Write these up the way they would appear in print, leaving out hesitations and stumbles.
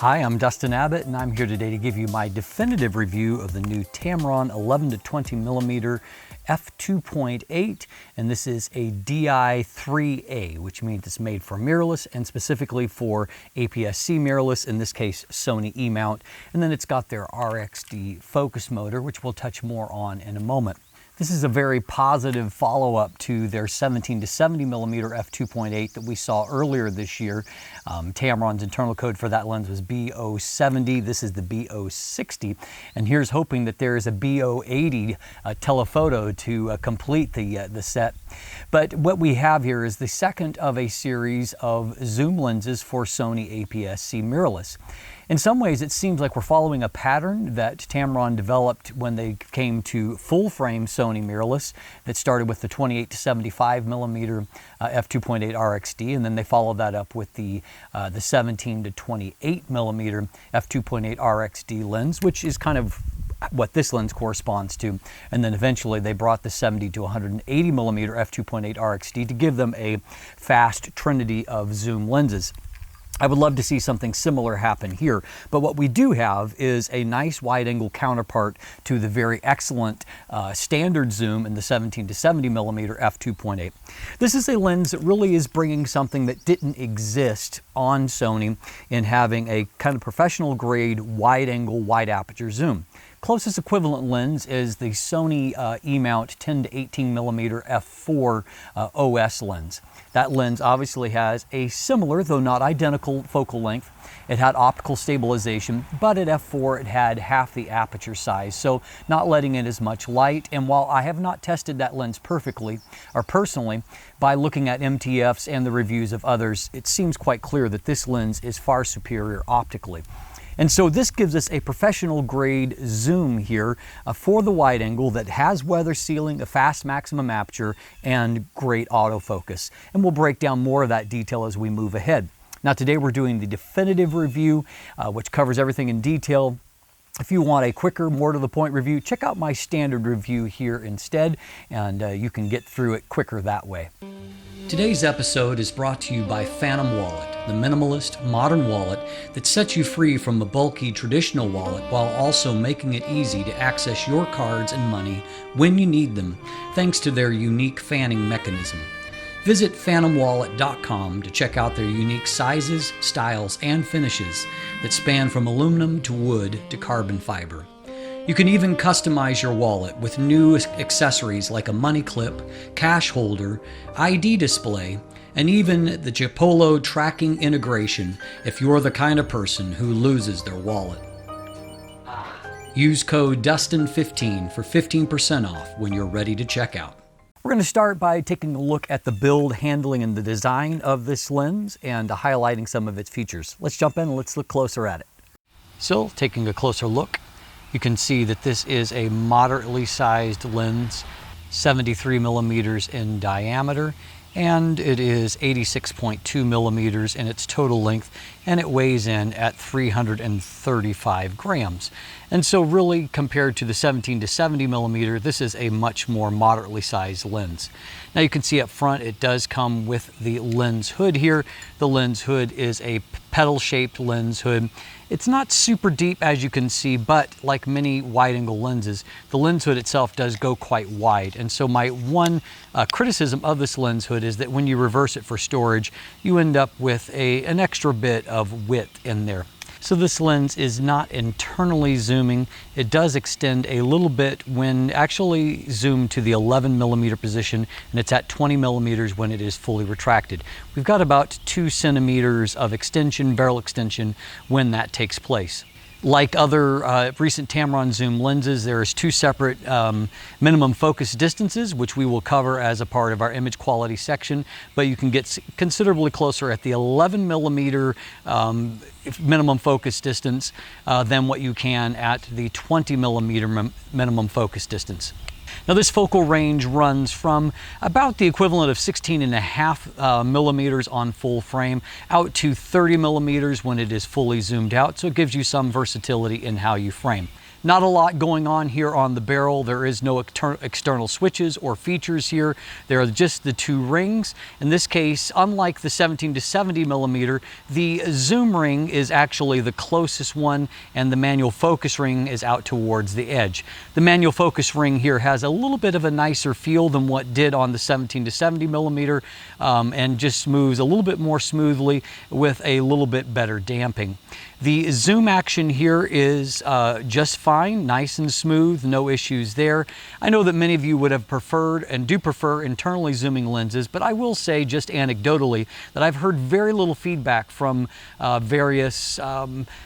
Hi, I'm Dustin Abbott, and I'm here today to give you my definitive review of the new Tamron 11-20mm F2.8, and this is a Di-IIIa, which means it's made for mirrorless and specifically for APS-C mirrorless, in this case Sony E-mount, and then it's got their RXD focus motor, which we'll touch more on in a moment. This is a very positive follow-up to their 17-70mm f2.8 that we saw earlier this year. Tamron's internal code for that lens was B060. This is the B060. And here's hoping that there is a B080 telephoto to complete the set. But what we have here is the second of a series of zoom lenses for Sony APS-C mirrorless. In some ways, it seems like we're following a pattern that Tamron developed when they came to full-frame Sony mirrorless that started with the 28-75mm f2.8 RXD, and then they followed that up with the 17-28mm f2.8 RXD lens, which is kind of what this lens corresponds to. And then eventually they brought the 70-180mm f2.8 RXD to give them a fast trinity of zoom lenses. I would love to see something similar happen here, but what we do have is a nice wide-angle counterpart to the very excellent standard zoom in the 17-70mm f2.8. This is a lens that really is bringing something that didn't exist on Sony in having a kind of professional grade wide-angle, wide-aperture zoom. Closest equivalent lens is the Sony E-mount 10-18mm f4 OS lens. That lens obviously has a similar, though not identical, focal length. It had optical stabilization, but at f4 it had half the aperture size, so not letting in as much light. And while I have not tested that lens perfectly, or personally, by looking at MTFs and the reviews of others, it seems quite clear that this lens is far superior optically. And so this gives us a professional grade zoom here for the wide angle that has weather sealing, a fast maximum aperture, and great autofocus. And we'll break down more of that detail as we move ahead. Now today we're doing the definitive review, which covers everything in detail. If you want a quicker, more to the point review, check out my standard review here instead, and you can get through it quicker that way. Today's episode is brought to you by Phantom Wallet, the minimalist, modern wallet that sets you free from a bulky traditional wallet while also making it easy to access your cards and money when you need them, thanks to their unique fanning mechanism. Visit phantomwallet.com to check out their unique sizes, styles, and finishes that span from aluminum to wood to carbon fiber. You can even customize your wallet with new accessories like a money clip, cash holder, ID display, and even the Chipolo tracking integration if you're the kind of person who loses their wallet. Use code DUSTIN15 for 15% off when you're ready to check out. We're going to start by taking a look at the build, handling, and the design of this lens and highlighting some of its features. Let's jump in and let's look closer at it. So, taking a closer look, you can see that this is a moderately sized lens, 73mm in diameter, and it is 86.2 millimeters in its total length, and it weighs in at 335 grams. And so really, compared to the 17-70mm, this is a much more moderately sized lens. Now you can see up front it does come with the lens hood here. The lens hood is a petal-shaped lens hood. It's not super deep, as you can see, but like many wide-angle lenses, the lens hood itself does go quite wide. And so my one criticism of this lens hood is that when you reverse it for storage, you end up with an extra bit of width in there. So this lens is not internally zooming. It does extend a little bit when actually zoomed to the 11mm position, and it's at 20mm when it is fully retracted. We've got about 2 centimeters of extension, barrel extension, when that takes place. Like other recent Tamron zoom lenses, there's 2 separate minimum focus distances, which we will cover as a part of our image quality section, but you can get considerably closer at the 11mm minimum focus distance than what you can at the 20mm minimum focus distance. Now this focal range runs from about the equivalent of 16.5 millimeters on full frame out to 30 millimeters when it is fully zoomed out, so it gives you some versatility in how you frame. Not a lot going on here on the barrel. There is no external switches or features here. There are just the two rings. In this case, unlike the 17 to 70 millimeter, the zoom ring is actually the closest one, and the manual focus ring is out towards the edge. The manual focus ring here has a little bit of a nicer feel than what did on the 17 to 70 millimeter, and just moves a little bit more smoothly with a little bit better damping. The zoom action here is just fine, nice and smooth, no issues there. I know that many of you would have preferred and do prefer internally zooming lenses, but I will say just anecdotally that I've heard very little feedback from various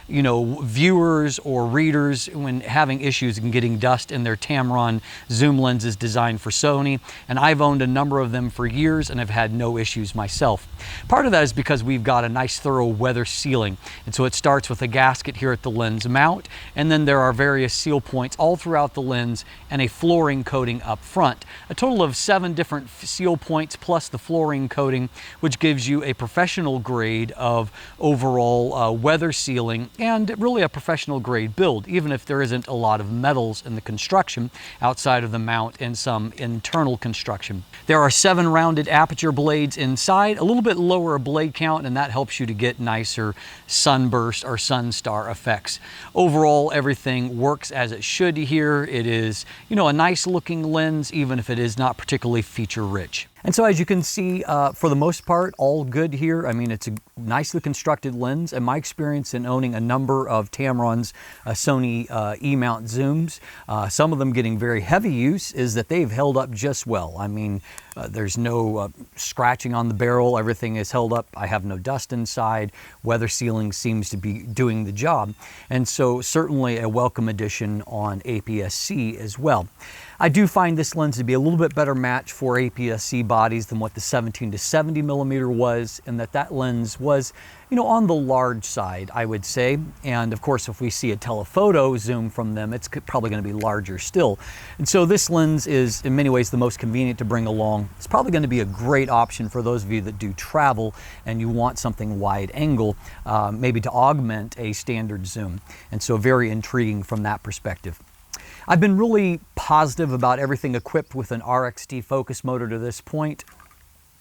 viewers or readers when having issues in getting dust in their Tamron zoom lenses designed for Sony, and I've owned a number of them for years and have had no issues myself. Part of that is because we've got a nice thorough weather sealing, and so it starts with a gasket here at the lens mount, and then there are various seal points all throughout the lens and a flooring coating up front. A total of 7 different seal points plus the flooring coating, which gives you a professional grade of overall weather sealing and really a professional grade build, even if there isn't a lot of metals in the construction outside of the mount and some internal construction. There are 7 rounded aperture blades inside, a little bit lower blade count, and that helps you to get nicer sunburst or sunstar effects. Overall, everything works as it should here. It is, a nice looking lens, even if it is not particularly feature rich. And so as you can see, for the most part, all good here. I mean, it's a nicely constructed lens, and my experience in owning a number of Tamron's Sony E-mount zooms, some of them getting very heavy use, is that they've held up just well. I mean, there's no scratching on the barrel. Everything is held up. I have no dust inside. Weather sealing seems to be doing the job. And so certainly a welcome addition on APS-C as well. I do find this lens to be a little bit better match for APS-C bodies than what the 17 to 70 millimeter was, and that lens was, on the large side, I would say. And of course, if we see a telephoto zoom from them, it's probably going to be larger still. And so this lens is in many ways the most convenient to bring along. It's probably going to be a great option for those of you that do travel and you want something wide angle, maybe to augment a standard zoom. And so very intriguing from that perspective. I've been really positive about everything equipped with an RXD focus motor to this point.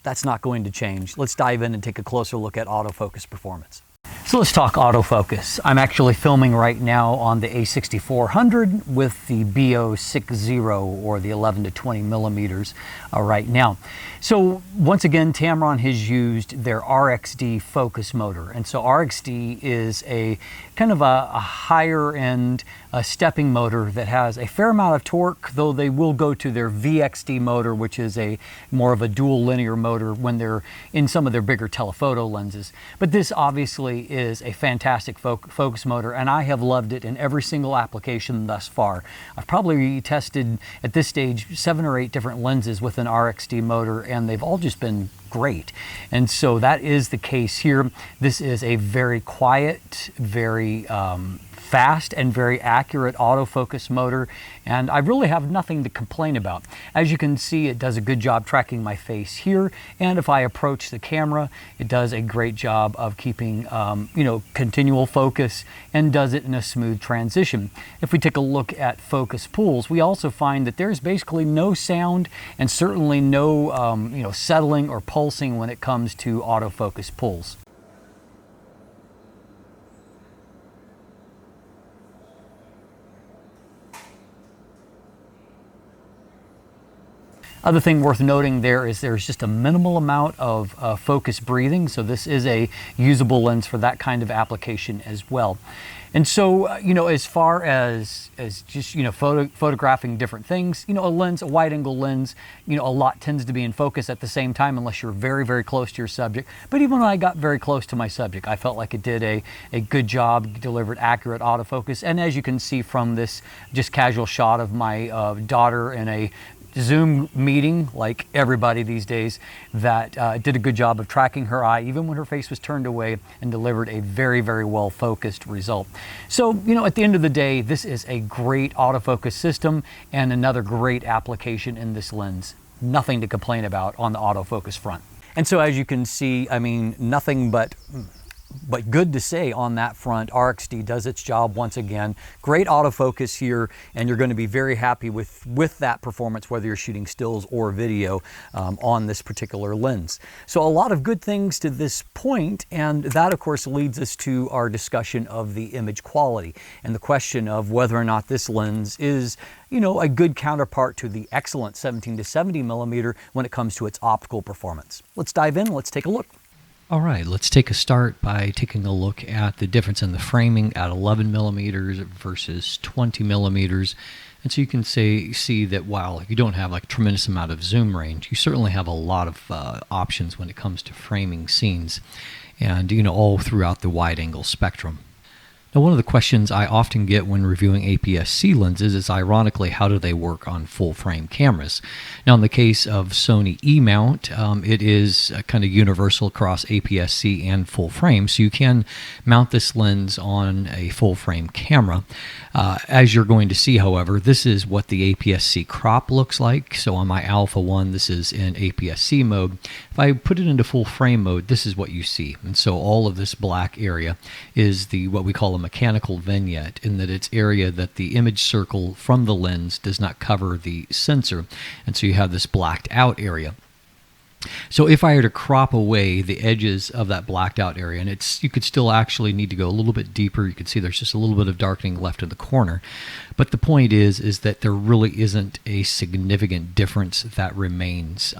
That's not going to change. Let's dive in and take a closer look at autofocus performance. So let's talk autofocus. I'm actually filming right now on the A6400 with the B060, or the 11 to 20 millimeters right now. So once again, Tamron has used their RXD focus motor. And so RXD is a kind of a higher end stepping motor that has a fair amount of torque, though they will go to their VXD motor, which is a more of a dual linear motor when they're in some of their bigger telephoto lenses. But this obviously is a fantastic focus motor, and I have loved it in every single application thus far. I've probably tested at this stage 7 or 8 different lenses with an RXD motor, and they've all just been great. And so that is the case here. This is a very quiet, very fast and very accurate autofocus motor, and I really have nothing to complain about. As you can see, it does a good job tracking my face here, and if I approach the camera, it does a great job of keeping continual focus and does it in a smooth transition. If we take a look at focus pulls, we also find that there's basically no sound and certainly no settling or pulsing when it comes to autofocus pulls. Other thing worth noting there is there's just a minimal amount of focus breathing, so this is a usable lens for that kind of application as well. And so, as far as just, photographing different things, a wide angle lens, a lot tends to be in focus at the same time unless you're very, very close to your subject. But even when I got very close to my subject, I felt like it did a good job, delivered accurate autofocus. And as you can see from this just casual shot of my daughter in a Zoom meeting, like everybody these days, that did a good job of tracking her eye even when her face was turned away, and delivered a very, very well focused result. So, at the end of the day, this is a great autofocus system and another great application in this lens. Nothing to complain about on the autofocus front. And so as you can see, I mean, nothing but But good to say on that front, RXD does its job once again. Great autofocus here, and you're going to be very happy with that performance, whether you're shooting stills or video on this particular lens. So a lot of good things to this point, and that of course leads us to our discussion of the image quality and the question of whether or not this lens is, you know, a good counterpart to the excellent 17 to 70 millimeter when it comes to its optical performance. Let's dive in, let's take a look. All right, let's take a start by taking a look at the difference in the framing at 11 millimeters versus 20 millimeters. And so you can see that while you don't have like a tremendous amount of zoom range, you certainly have a lot of options when it comes to framing scenes, and you know, all throughout the wide angle spectrum. Now, one of the questions I often get when reviewing APS-C lenses is, ironically, how do they work on full-frame cameras? Now, in the case of Sony E-mount, it is kind of universal across APS-C and full-frame, so you can mount this lens on a full-frame camera. As you're going to see, however, this is what the APS-C crop looks like. So on my Alpha 1, this is in APS-C mode. If I put it into full-frame mode, this is what you see. And so all of this black area is what we call a mechanical vignette, in that it's area that the image circle from the lens does not cover the sensor, and so you have this blacked out area. So if I were to crop away the edges of that blacked out area, and you could still actually need to go a little bit deeper. You can see there's just a little bit of darkening left in the corner. But the point is that there really isn't a significant difference that remains.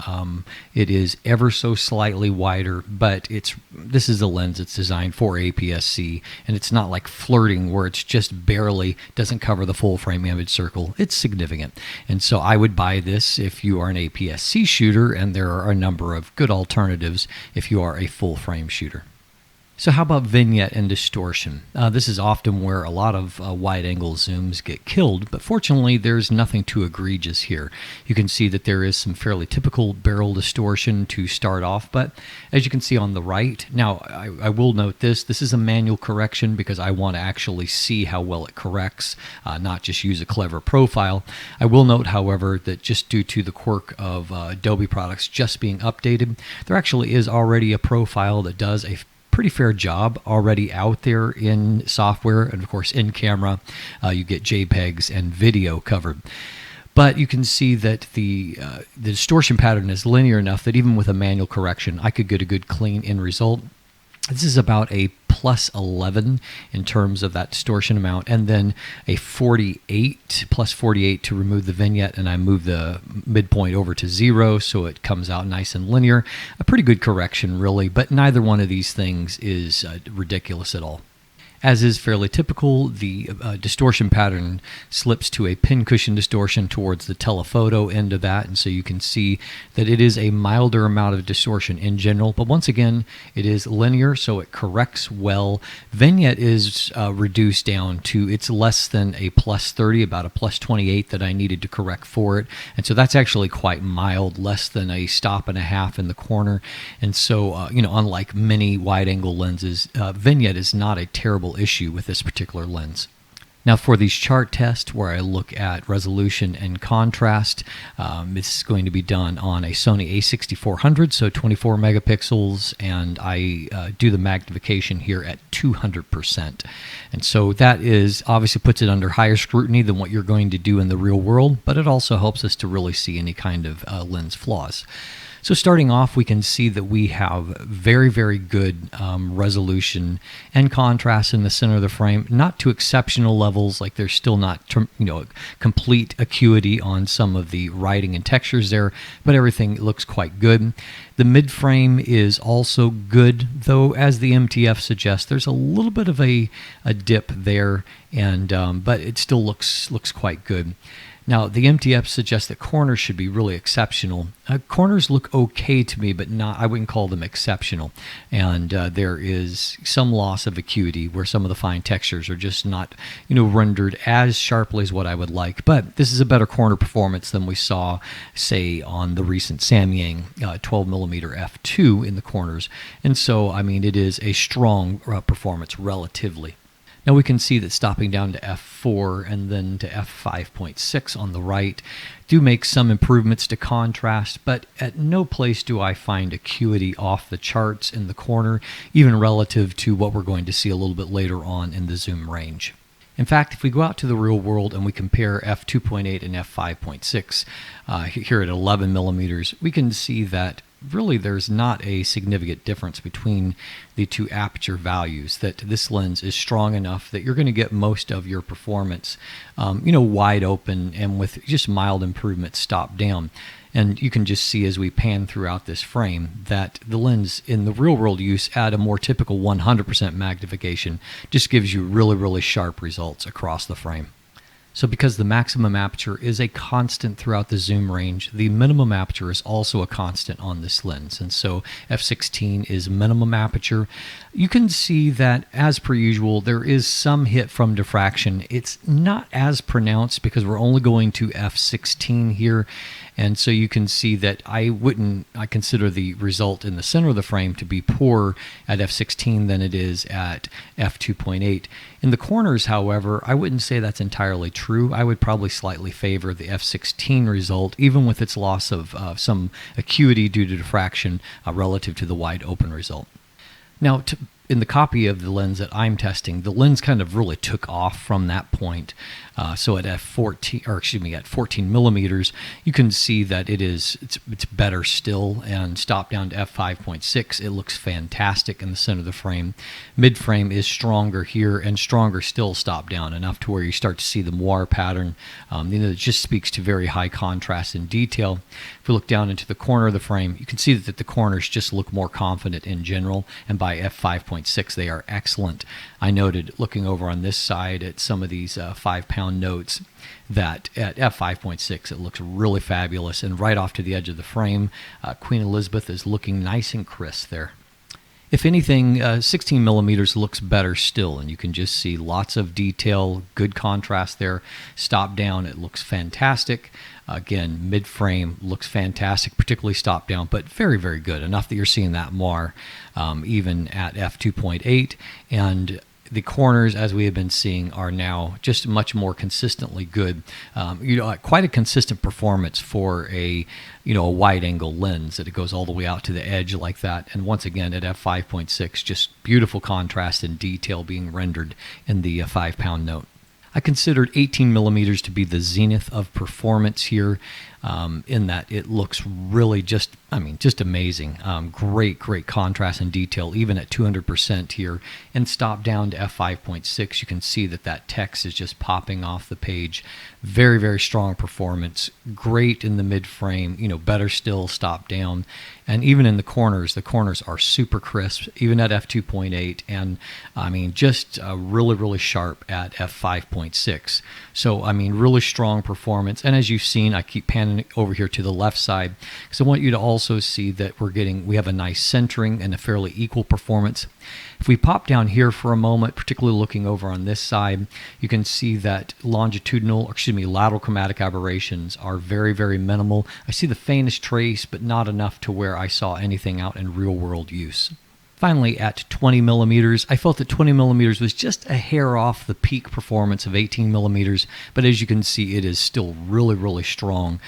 It is ever so slightly wider, but this is a lens that's designed for APS-C, and it's not like flirting where it's just barely doesn't cover the full frame image circle. It's significant. And so I would buy this if you are an APS-C shooter, and there are a number of good alternatives if you are a full frame shooter. So how about vignette and distortion? This is often where a lot of wide-angle zooms get killed, but fortunately there's nothing too egregious here. You can see that there is some fairly typical barrel distortion to start off, but as you can see on the right, now I will note this is a manual correction because I want to actually see how well it corrects, not just use a clever profile. I will note, however, that just due to the quirk of Adobe products just being updated, there actually is already a profile that does a pretty fair job already out there in software, and of course in camera you get JPEGs and video covered. But you can see that the distortion pattern is linear enough that even with a manual correction I could get a good clean end result. This is about a plus 11 in terms of that distortion amount, and then a 48, plus 48 to remove the vignette, and I move the midpoint over to 0 so it comes out nice and linear. A pretty good correction, really, but neither one of these things is ridiculous at all. As is fairly typical, the distortion pattern slips to a pincushion distortion towards the telephoto end of that, and so you can see that it is a milder amount of distortion in general, but once again, it is linear, so it corrects well. Vignette is reduced down to, it's less than a plus 30, about a plus 28 that I needed to correct for it, and so that's actually quite mild, less than a stop and a half in the corner, and so, you know, unlike many wide-angle lenses, vignette is not a terrible issue with this particular lens. Now for these chart tests where I look at resolution and contrast, this is going to be done on a Sony a6400, so 24 megapixels, and I do the magnification here at 200%. And so that is obviously puts it under higher scrutiny than what you're going to do in the real world, but it also helps us to really see any kind of lens flaws. So starting off, we can see that we have very, very good resolution and contrast in the center of the frame. Not to exceptional levels, like there's still not, complete acuity on some of the writing and textures there, but everything looks quite good. The mid-frame is also good, though, as the MTF suggests, there's a little bit of a dip there, and but it still looks quite good. Now, the MTF suggests that corners should be really exceptional. Corners look okay to me, but I wouldn't call them exceptional. And there is some loss of acuity where some of the fine textures are just not, rendered as sharply as what I would like. But this is a better corner performance than we saw, say, on the recent Samyang 12mm F2 in the corners. And so, I mean, it is a strong performance relatively. Now we can see that stopping down to f4 and then to f5.6 on the right do make some improvements to contrast, but at no place do I find acuity off the charts in the corner, even relative to what we're going to see a little bit later on in the zoom range. In fact, if we go out to the real world and we compare f2.8 and f5.6 here at 11 millimeters, we can see that really there's not a significant difference between the two aperture values, that this lens is strong enough that you're going to get most of your performance, wide open and with just mild improvements stop down. And you can just see as we pan throughout this frame that the lens in the real world use at a more typical 100% magnification just gives you really, really sharp results across the frame. So because the maximum aperture is a constant throughout the zoom range, the minimum aperture is also a constant on this lens. And so f16 is minimum aperture. You can see that, as per usual, there is some hit from diffraction. It's not as pronounced because we're only going to f16 here. And so you can see that I consider the result in the center of the frame to be poorer at f16 than it is at f2.8. In the corners, however, I wouldn't say that's entirely true. I would probably slightly favor the f16 result, even with its loss of some acuity due to diffraction relative to the wide open result. Now, in the copy of the lens that I'm testing, the lens kind of really took off from that point. So at 14 millimeters, you can see that it's better still, and stop down to f5.6, it looks fantastic in the center of the frame. Mid frame is stronger here and stronger still stop down, enough to where you start to see the moire pattern. It just speaks to very high contrast and detail. If we look down into the corner of the frame, you can see that the corners just look more confident in general, and by f5.6 they are excellent. I noted looking over on this side at some of these 5-pound notes that at f5.6 it looks really fabulous, and right off to the edge of the frame, Queen Elizabeth is looking nice and crisp there. If anything, 16 millimeters looks better still, and you can just see lots of detail, good contrast there. Stop down, it looks fantastic. Again, mid frame looks fantastic, particularly stop down, but very, very good, enough that you're seeing that moire even at f2.8. And the corners, as we have been seeing, are now just much more consistently good. Quite a consistent performance for a wide-angle lens, that it goes all the way out to the edge like that. And once again, at f5.6, just beautiful contrast and detail being rendered in the 5-pound note. I considered 18 millimeters to be the zenith of performance here, in that it looks really just amazing. Great contrast and detail, even at 200% here. And stop down to f5.6, you can see that text is just popping off the page. Very, very strong performance. Great in the mid frame, better still stop down. And even in the corners are super crisp, even at f2.8. And just really, really sharp at f5.6. So, really strong performance. And as you've seen, I keep panning over here to the left side because I want you to also see that we have a nice centering and a fairly equal performance. If we pop down here for a moment, particularly looking over on this side, you can see that lateral chromatic aberrations are very, very minimal. I see the faintest trace, but not enough to where I saw anything out in real world use. Finally, at 20 millimeters, I felt that 20 millimeters was just a hair off the peak performance of 18 millimeters, but as you can see, it is still really, really strong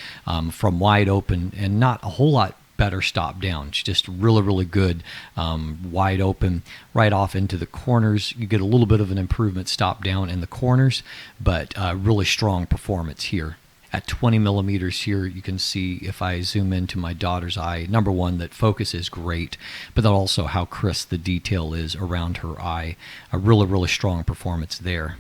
from wide open, and not a whole lot better stop down. It's just really, really good wide open right off into the corners. You get a little bit of an improvement stop down in the corners, but really strong performance here. At 20 millimeters here, you can see, if I zoom into my daughter's eye, number one, that focus is great, but then also how crisp the detail is around her eye. A really, really strong performance there.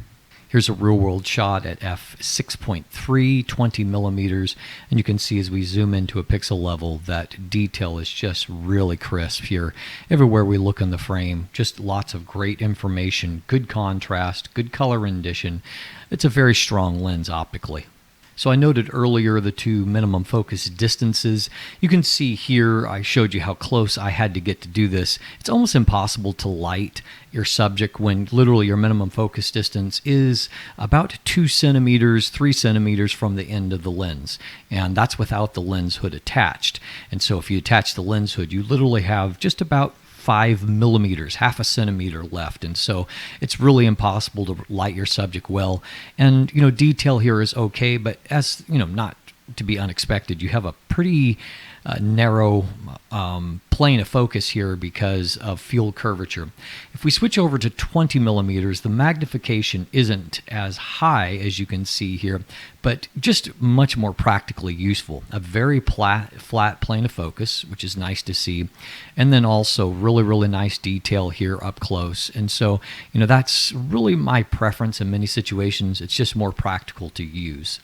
Here's a real-world shot at f6.3, 20 millimeters, and you can see as we zoom into a pixel level that detail is just really crisp here. Everywhere we look in the frame, just lots of great information, good contrast, good color rendition. It's a very strong lens optically. So I noted earlier the two minimum focus distances. You can see here, I showed you how close I had to get to do this. It's almost impossible to light your subject when literally your minimum focus distance is about 2 centimeters, 3 centimeters from the end of the lens. And that's without the lens hood attached. And so if you attach the lens hood, you literally have just about 5 millimeters, half a centimeter left. And so it's really impossible to light your subject well. And, detail here is okay, but as, not to be unexpected, you have a pretty narrow plane of focus here because of field curvature. If we switch over to 20 millimeters, the magnification isn't as high as you can see here, but just much more practically useful. A very flat plane of focus, which is nice to see, and then also really, really nice detail here up close. And so, that's really my preference in many situations. It's just more practical to use.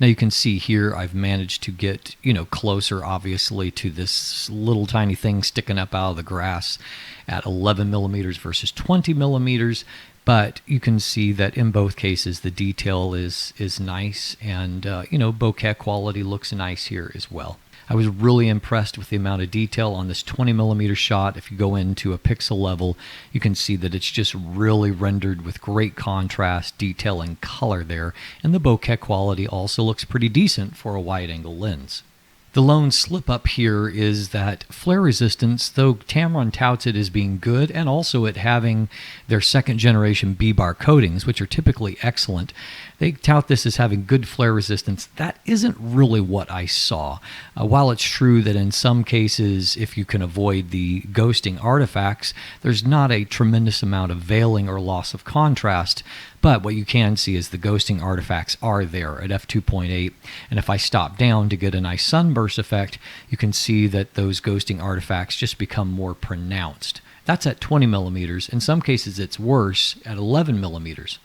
Now you can see here I've managed to get, closer obviously to this little tiny thing sticking up out of the grass at 11 millimeters versus 20 millimeters. But you can see that in both cases the detail is nice, and bokeh quality looks nice here as well. I was really impressed with the amount of detail on this 20 millimeter shot. If you go into a pixel level, you can see that it's just really rendered with great contrast, detail, and color there. And the bokeh quality also looks pretty decent for a wide angle lens. The lone slip up here is that flare resistance, though Tamron touts it as being good and also it having their second generation B-bar coatings, which are typically excellent, they tout this as having good flare resistance. That isn't really what I saw. While it's true that in some cases, if you can avoid the ghosting artifacts, there's not a tremendous amount of veiling or loss of contrast. But what you can see is the ghosting artifacts are there at f2.8. And if I stop down to get a nice sunburst effect, you can see that those ghosting artifacts just become more pronounced. That's at 20 millimeters. In some cases, it's worse at 11 millimeters.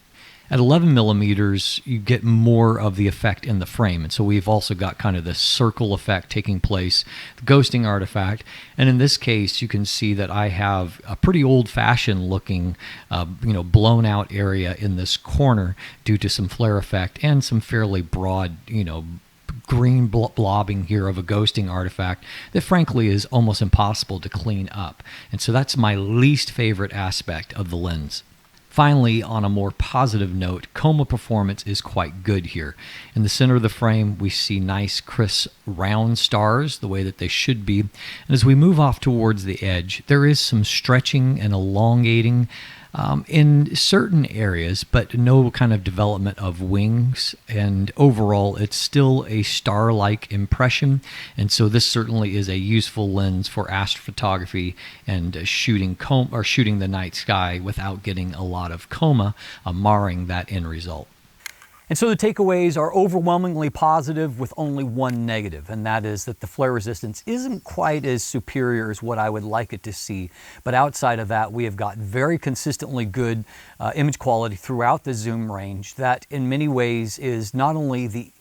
At 11 millimeters, you get more of the effect in the frame. And so we've also got kind of this circle effect taking place, the ghosting artifact. And in this case, you can see that I have a pretty old-fashioned looking, blown out area in this corner due to some flare effect and some fairly broad, green blobbing here of a ghosting artifact that frankly is almost impossible to clean up. And so that's my least favorite aspect of the lens. Finally, on a more positive note, chroma performance is quite good here. In the center of the frame, we see nice, crisp, round stars, the way that they should be. And as we move off towards the edge, there is some stretching and elongating in certain areas, but no kind of development of wings. And overall, it's still a star-like impression. And so this certainly is a useful lens for astrophotography and shooting the night sky without getting a lot of chroma marring that end result. And so the takeaways are overwhelmingly positive with only one negative, and that is that the flare resistance isn't quite as superior as what I would like it to see. But outside of that, we have got very consistently good image quality throughout the zoom range that in many ways is not only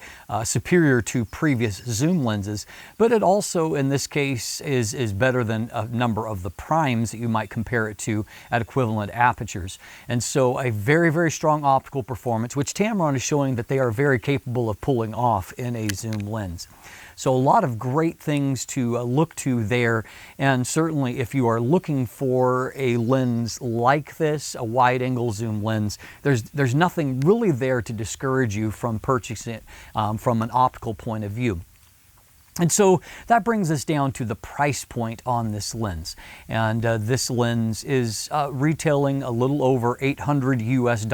superior to previous zoom lenses, but it also in this case is better than a number of the primes that you might compare it to at equivalent apertures. And so a very, very strong optical performance, which Tamron is showing that they are very capable of pulling off in a zoom lens. So a lot of great things to look to there, and certainly if you are looking for a lens like this, a wide-angle zoom lens, there's nothing really there to discourage you from purchasing it from an optical point of view. And so that brings us down to the price point on this lens. And this lens is retailing a little over $800 US.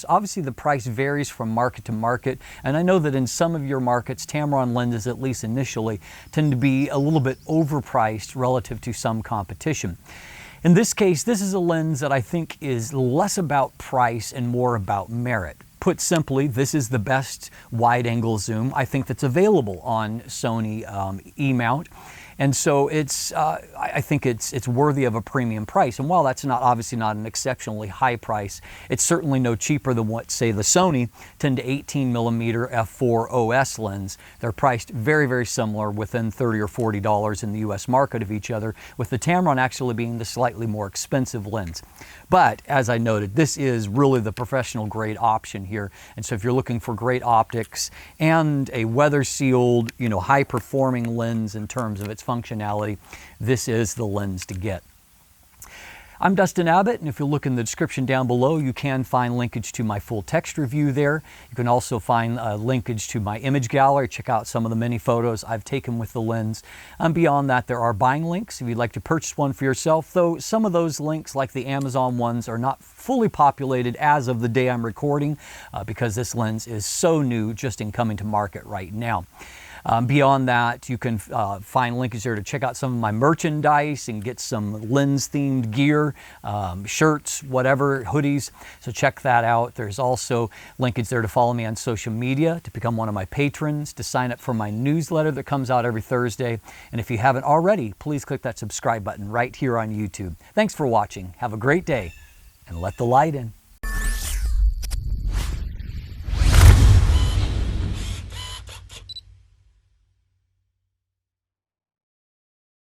Obviously the price varies from market to market. And I know that in some of your markets, Tamron lenses, at least initially, tend to be a little bit overpriced relative to some competition. In this case, this is a lens that I think is less about price and more about merit. Put simply, this is the best wide-angle zoom I think that's available on Sony E-mount. And so I think it's worthy of a premium price. And while that's obviously not an exceptionally high price, it's certainly no cheaper than what, say, the Sony 10-18mm f4.8 lens. They're priced very, very similar, within $30 or $40 in the US market of each other, with the Tamron actually being the slightly more expensive lens. But as I noted, this is really the professional grade option here. And so if you're looking for great optics and a weather sealed, high performing lens in terms of its functionality, this is the lens to get. I'm Dustin Abbott, and if you look in the description down below, you can find linkage to my full text review there. You can also find linkage to my image gallery. Check out some of the many photos I've taken with the lens. Beyond that, there are buying links if you'd like to purchase one for yourself, though some of those links, like the Amazon ones, are not fully populated as of the day I'm recording because this lens is so new, just in coming to market right now. Beyond that, you can find linkage there to check out some of my merchandise and get some lens-themed gear, shirts, whatever, hoodies. So check that out. There's also linkage there to follow me on social media, to become one of my patrons, to sign up for my newsletter that comes out every Thursday. And if you haven't already, please click that subscribe button right here on YouTube. Thanks for watching. Have a great day, and let the light in.